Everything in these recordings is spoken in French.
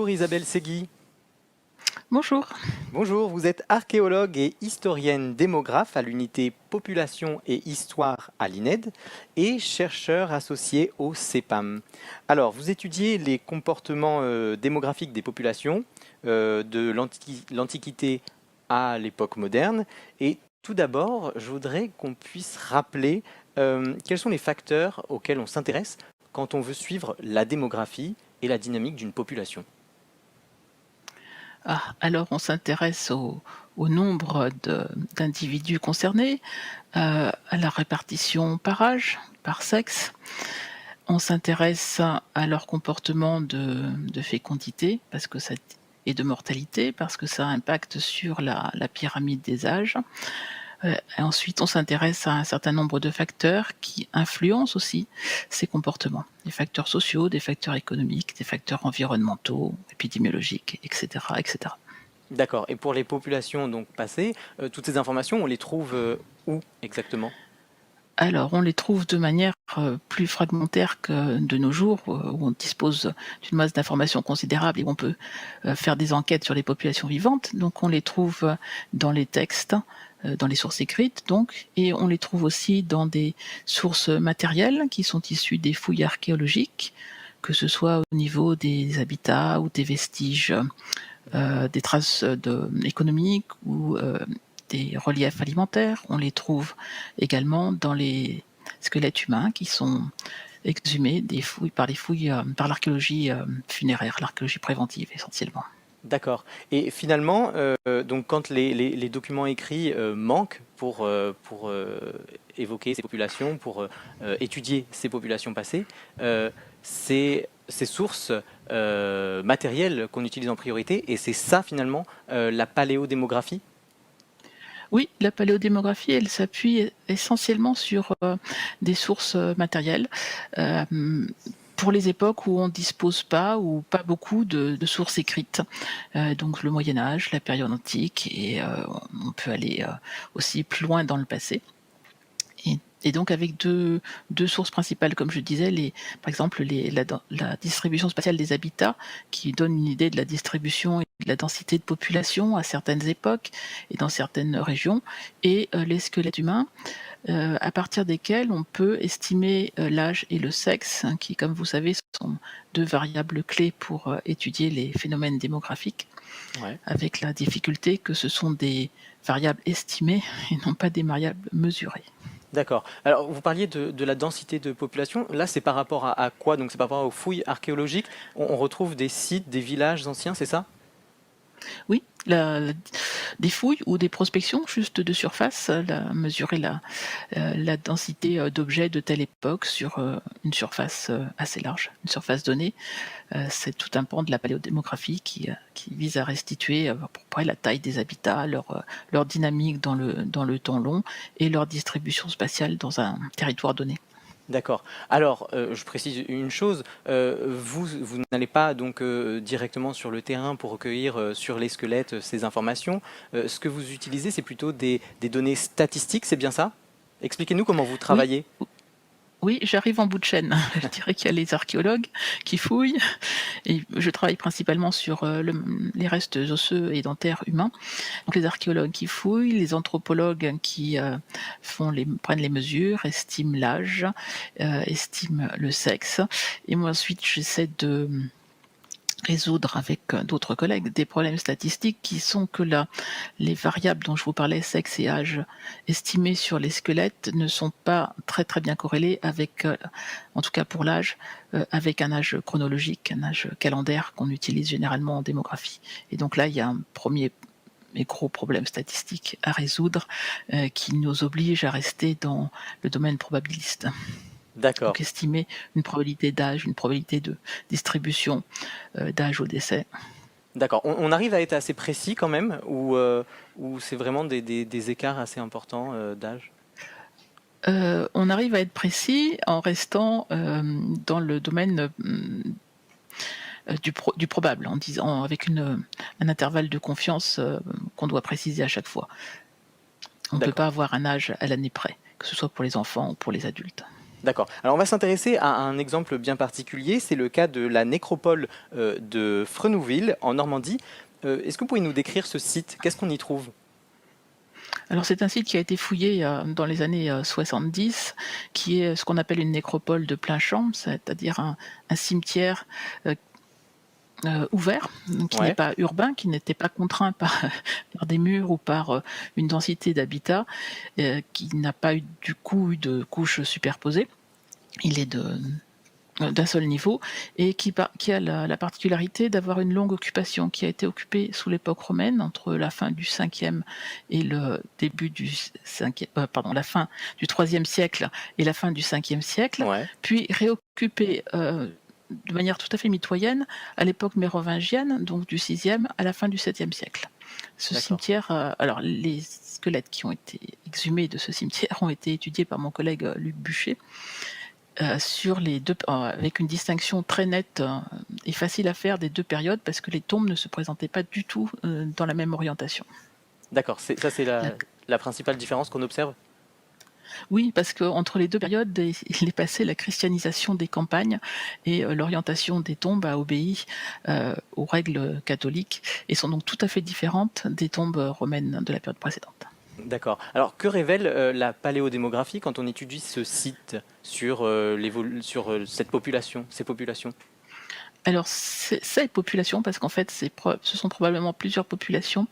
Bonjour Isabelle Segui. Bonjour. Bonjour, vous êtes archéologue et historienne démographe à l'unité Population et Histoire à l'INED et chercheur associé au CEPAM. Alors, vous étudiez les comportements démographiques des populations de l'Antiquité à l'époque moderne. Et tout d'abord, je voudrais qu'on puisse rappeler quels sont les facteurs auxquels on s'intéresse quand on veut suivre la démographie et la dynamique d'une population. Alors on s'intéresse au nombre d'individus concernés, à la répartition par âge, par sexe. On s'intéresse à leur comportement de fécondité parce que ça, et de mortalité, parce que ça impacte sur la pyramide des âges. Et ensuite, on s'intéresse à un certain nombre de facteurs qui influencent aussi ces comportements. Des facteurs sociaux, des facteurs économiques, des facteurs environnementaux, épidémiologiques, etc., etc. D'accord. Et pour les populations donc passées, toutes ces informations, on les trouve où exactement? Alors, on les trouve de manière plus fragmentaire que de nos jours, où on dispose d'une masse d'informations considérable et où on peut faire des enquêtes sur les populations vivantes. Donc, on les trouve dans les textes, dans les sources écrites, donc, et on les trouve aussi dans des sources matérielles qui sont issues des fouilles archéologiques, que ce soit au niveau des habitats ou des vestiges, des traces économiques ou des reliefs alimentaires. On les trouve également dans les squelettes humains qui sont exhumés par les fouilles, par l'archéologie funéraire, l'archéologie préventive essentiellement. D'accord. Et finalement, donc quand les documents écrits manquent pour évoquer ces populations, pour étudier ces populations passées, c'est ces sources matérielles qu'on utilise en priorité, et c'est ça finalement la paléodémographie. Oui, la paléodémographie, elle s'appuie essentiellement sur des sources matérielles. Euh, pour les époques où on ne dispose pas ou pas beaucoup de sources écrites, donc le Moyen Âge, la période antique, et on peut aller aussi plus loin dans le passé. Et donc avec deux sources principales, comme je disais, par exemple la distribution spatiale des habitats, qui donne une idée de la distribution et de la densité de population à certaines époques et dans certaines régions, et les squelettes humains, à partir desquels on peut estimer l'âge et le sexe, hein, qui, comme vous savez, sont deux variables clés pour étudier les phénomènes démographiques, Ouais. avec la difficulté que ce sont des variables estimées et non pas des variables mesurées. D'accord. Alors, vous parliez de la densité de population. Là, c'est par rapport à quoi? Donc, c'est par rapport aux fouilles archéologiques. On retrouve des sites, des villages anciens, c'est ça? Oui, des fouilles ou des prospections juste de surface, mesurer la densité d'objets de telle époque sur une surface assez large, une surface donnée. C'est tout un pan de la paléodémographie qui vise à restituer à peu près la taille des habitats, leur dynamique dans le temps long et leur distribution spatiale dans un territoire donné. D'accord. Alors, je précise une chose, vous n'allez pas donc directement sur le terrain pour recueillir sur les squelettes ces informations. Ce que vous utilisez, c'est plutôt des données statistiques, c'est bien ça? Expliquez-nous comment vous Oui, travaillez. oui, j'arrive en bout de chaîne. Je dirais qu'il y a les archéologues qui fouillent, et je travaille principalement sur les restes osseux et dentaires humains. Donc les archéologues qui fouillent, les anthropologues qui prennent les mesures, estiment l'âge, estiment le sexe. Et moi ensuite, j'essaie de résoudre avec d'autres collègues des problèmes statistiques qui sont que les variables dont je vous parlais, sexe et âge, estimées sur les squelettes, ne sont pas très très bien corrélées avec, en tout cas pour l'âge, avec un âge chronologique, un âge calendaire qu'on utilise généralement en démographie. Et donc là, il y a un premier et gros problème statistique à résoudre qui nous oblige à rester dans le domaine probabiliste. D'accord. Donc estimer une probabilité d'âge, une probabilité de distribution d'âge au décès. D'accord. On arrive à être assez précis quand même, ou c'est vraiment des écarts assez importants d'âge? On arrive à être précis en restant dans le domaine du probable, en disant avec un intervalle de confiance qu'on doit préciser à chaque fois. On ne peut D'accord. pas avoir un âge à l'année près, que ce soit pour les enfants ou pour les adultes. D'accord. Alors on va s'intéresser à un exemple bien particulier, c'est le cas de la nécropole de Frenouville en Normandie. Est-ce que vous pouvez nous décrire ce site? Qu'est-ce qu'on y trouve? Alors c'est un site qui a été fouillé dans les années 70, qui est ce qu'on appelle une nécropole de plein champ, c'est-à-dire un cimetière ouvert, qui n'est Ouais, pas urbain, qui n'était pas contraint par, par des murs ou par une densité d'habitat, qui n'a pas eu du coup eu de couches superposées. Il est d'un seul niveau et qui a la particularité d'avoir une longue occupation, qui a été occupée sous l'époque romaine entre la fin du 5e et le début du 5e, pardon, la fin du 3e siècle et la fin du 5e siècle, ouais, puis réoccupée de manière tout à fait mitoyenne à l'époque mérovingienne, donc du 6e à la fin du 7e siècle. Ce d'accord. cimetière, alors les squelettes qui ont été exhumés de ce cimetière ont été étudiés par mon collègue Luc Buchet, sur les deux, avec une distinction très nette et facile à faire des deux périodes, parce que les tombes ne se présentaient pas du tout dans la même orientation. D'accord, ça c'est La- la principale différence qu'on observe? oui, parce qu'entre les deux périodes, il est passé la christianisation des campagnes et l'orientation des tombes a obéi aux règles catholiques et sont donc tout à fait différentes des tombes romaines de la période précédente. D'accord. Alors que révèle la paléodémographie quand on étudie ce site sur, sur cette population, ces populations? Alors, ces populations, parce qu'en fait, ce sont probablement plusieurs populations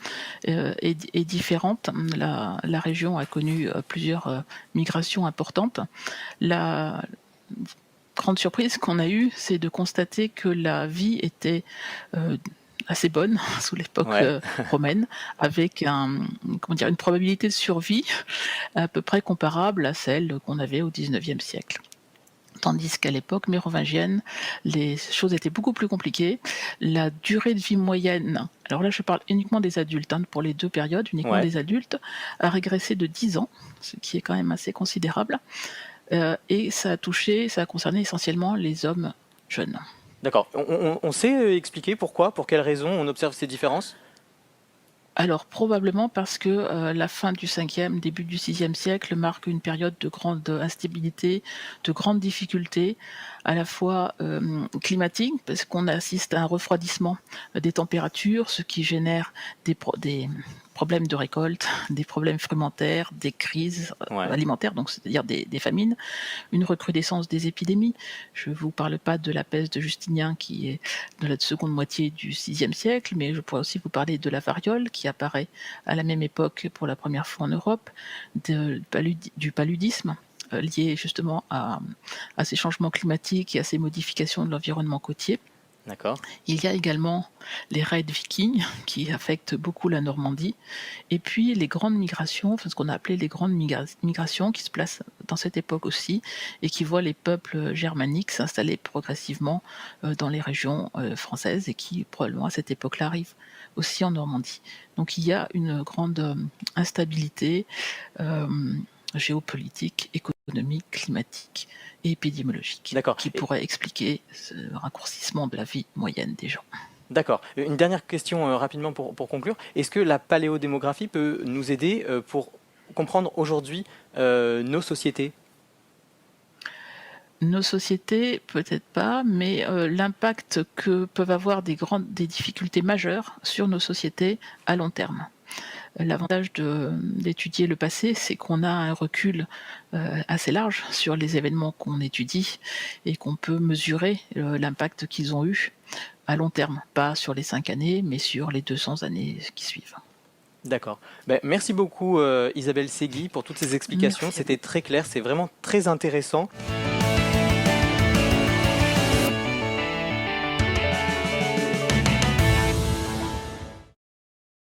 et différentes. La région a connu plusieurs migrations importantes. La grande surprise qu'on a eue, c'est de constater que la vie était assez bonne sous l'époque Ouais, romaine, avec une probabilité de survie à peu près comparable à celle qu'on avait au XIXe siècle. Tandis qu'à l'époque mérovingienne, les choses étaient beaucoup plus compliquées. La durée de vie moyenne, alors là je parle uniquement des adultes, pour les deux périodes, uniquement ouais. des adultes, a régressé de 10 ans, ce qui est quand même assez considérable. Et ça a concerné essentiellement les hommes jeunes. D'accord. On sait expliquer pourquoi, pour quelles raisons on observe ces différences? Alors probablement parce que la fin du 5e, début du 6e siècle marque une période de grande instabilité, de grandes difficultés, à la fois climatiques, parce qu'on assiste à un refroidissement des températures, ce qui génère des problèmes de récolte, des problèmes frumentaires, des crises Ouais, alimentaires, donc c'est-à-dire des famines, une recrudescence des épidémies. Je ne vous parle pas de la peste de Justinien qui est de la seconde moitié du 6e siècle, mais je pourrais aussi vous parler de la variole qui apparaît à la même époque pour la première fois en Europe, du paludisme lié justement à ces changements climatiques et à ces modifications de l'environnement côtier. d'accord. Il y a également les raids vikings qui affectent beaucoup la Normandie, et puis les grandes migrations, enfin ce qu'on a appelé les grandes migrations qui se placent dans cette époque aussi et qui voient les peuples germaniques s'installer progressivement dans les régions françaises et qui probablement à cette époque-là arrivent aussi en Normandie. Donc il y a une grande instabilité euh, géopolitique, économique, climatique et épidémiologique D'accord. qui pourrait expliquer ce raccourcissement de la vie moyenne des gens. D'accord. Une dernière question rapidement pour conclure. Est-ce que la paléodémographie peut nous aider pour comprendre aujourd'hui nos sociétés? Nos sociétés, peut-être pas, mais l'impact que peuvent avoir des difficultés majeures sur nos sociétés à long terme. L'avantage d'étudier le passé, c'est qu'on a un recul assez large sur les événements qu'on étudie et qu'on peut mesurer l'impact qu'ils ont eu à long terme, pas sur les 5 années, mais sur les 200 années qui suivent. D'accord. Ben, merci beaucoup Isabelle Segui pour toutes ces explications. Merci à vous. C'était très clair, c'est vraiment très intéressant.